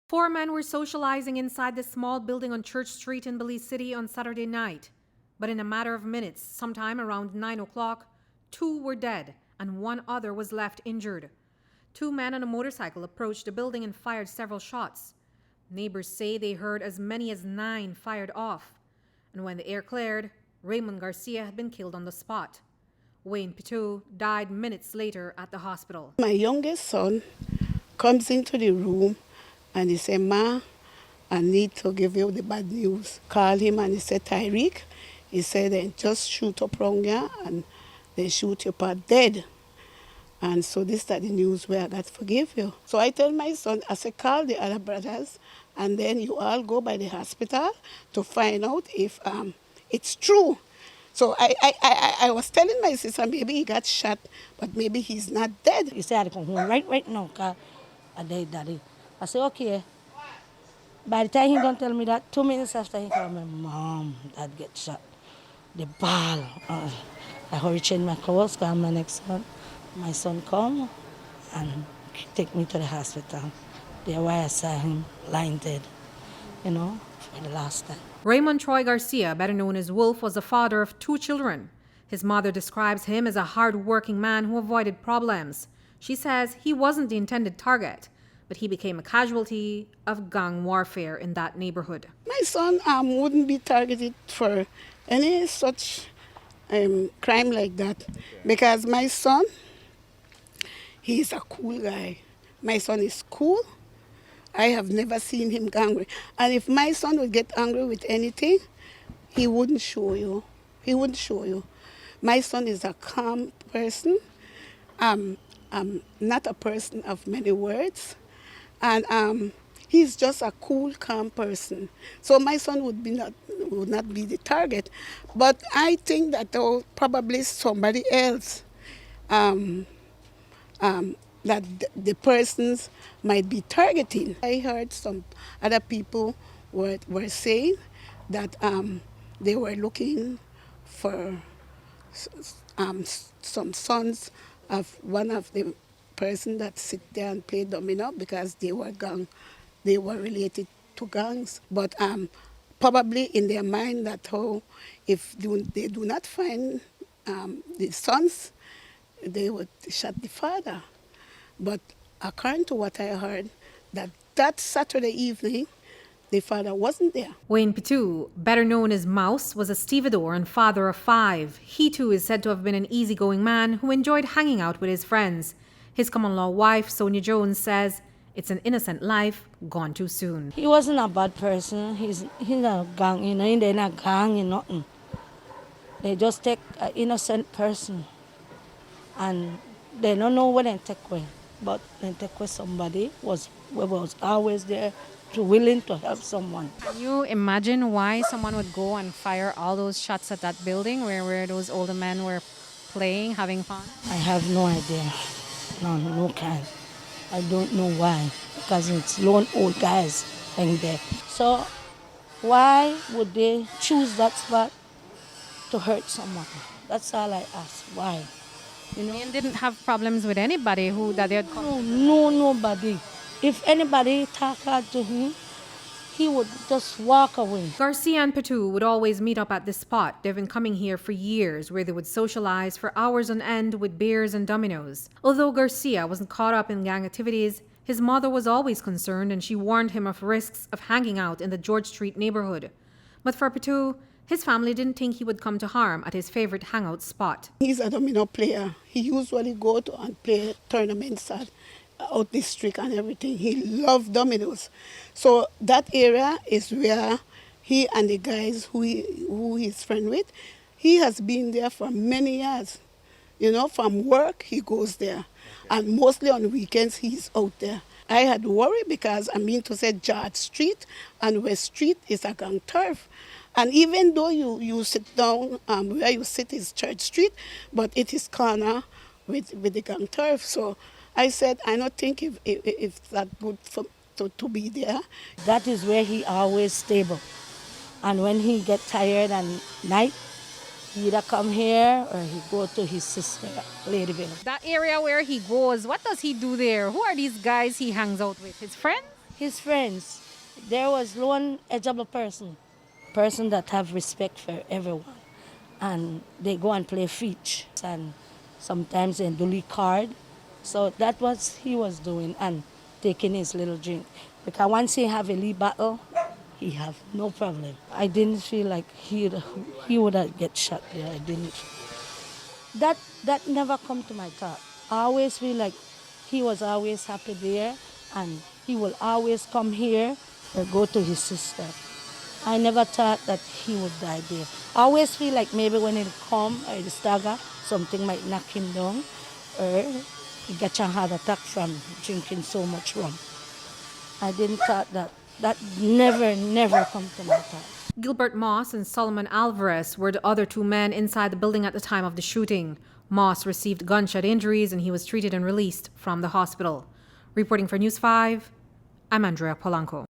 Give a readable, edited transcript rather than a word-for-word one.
Four men were socializing inside this small building on Church Street in Belize City on Saturday night. But in a matter of minutes, sometime around 9 o'clock, two were dead and one other was left injured. Two men on a motorcycle approached the building and fired several shots. Neighbors say they heard as many as 9 fired off. And when the air cleared, Raymond Garcia had been killed on the spot. Wayne Pitou died minutes later at the hospital. My youngest son comes into the room and he said, "Ma, I need to give you the bad news." Call him and he said, "Tyreek," he said, "they just shoot up wrong here and they shoot your part dead." And so this is the news where I got to forgive you. So I tell my son, I said, call the other brothers and then you all go by the hospital to find out if it's true. So I was telling my sister, maybe he got shot, but maybe he's not dead. He said, I come home right now, because I died, Daddy. I said, okay. By the time he don't tell me that, 2 minutes after he called me, Mom, Dad get shot. The ball. I hurry change my clothes, call my next son. My son come and take me to the hospital. There where I saw him lying dead, for the last time. Raymond Troy Garcia, better known as Wolf, was the father of 2 children. His mother describes him as a hard-working man who avoided problems. She says he wasn't the intended target, but he became a casualty of gang warfare in that neighborhood. My son wouldn't be targeted for any such crime like that, because my son, he's a cool guy. My son is cool. I have never seen him angry. And if my son would get angry with anything, he wouldn't show you. He wouldn't show you. My son is a calm person. Not a person of many words. And he's just a cool, calm person. So my son would not be the target. But I think that probably somebody else that the persons might be targeting. I heard some other people were saying that they were looking for some sons of one of the person that sit there and play domino, because they were related to gangs. But probably in their mind that if they do not find the sons, they would shot the father. But according to what I heard, that Saturday evening, the father wasn't there. Wayne Pitou, better known as Mouse, was a stevedore and father of 5. He too is said to have been an easygoing man who enjoyed hanging out with his friends. His common-law wife, Sonia Jones, says it's an innocent life gone too soon. He wasn't a bad person. He's a gang, they're not gang in nothing. They just take an innocent person and they don't know what they take away. But they take away somebody was always there, willing to help someone. Can you imagine why someone would go and fire all those shots at that building where those older men were playing, having fun? I have no idea. No kind. I don't know why. Because it's lone old guys hang there. So why would they choose that spot to hurt someone? That's all I ask. Why? And didn't have problems with anybody that they had caught? No, nobody. If anybody talk hard to him, he would just walk away. Garcia and Pitou would always meet up at this spot. They've been coming here for years, where they would socialize for hours on end with beers and dominoes. Although Garcia wasn't caught up in gang activities, his mother was always concerned, and she warned him of risks of hanging out in the George Street neighborhood. But for Pitou, his family didn't think he would come to harm at his favorite hangout spot. He's a domino player. He usually go to and play tournaments out district and everything. He loved dominoes. So that area is where he and the guys who he's friend with, he has been there for many years. From work, he goes there. And mostly on weekends, he's out there. I had worry because George Street and West Street is a gang turf. And even though you sit down, where you sit is Church Street, but it is corner with the gang turf. So I said, I don't think if it's that good to be there. That is where he always stable. And when he get tired at night, he either come here or he go to his sister, Ladyville. That area where he goes, what does he do there? Who are these guys he hangs out with? His friends? his friends, there was one edgeable person that have respect for everyone. And they go and play fetch and sometimes they do card. So that was he was doing and taking his little drink. Because once he have a lead battle, he have no problem. I didn't feel like he would have get shot there. I didn't. That never come to my thought. I always feel like he was always happy there and he will always come here or go to his sister. I never thought that he would die there. I always feel like maybe when he'll come or the stagger, something might knock him down or he get a heart attack from drinking so much rum. I didn't thought that. That never come to my thought. Gilbert Moss and Solomon Alvarez were the other two men inside the building at the time of the shooting. Moss received gunshot injuries and he was treated and released from the hospital. Reporting for News 5, I'm Andrea Polanco.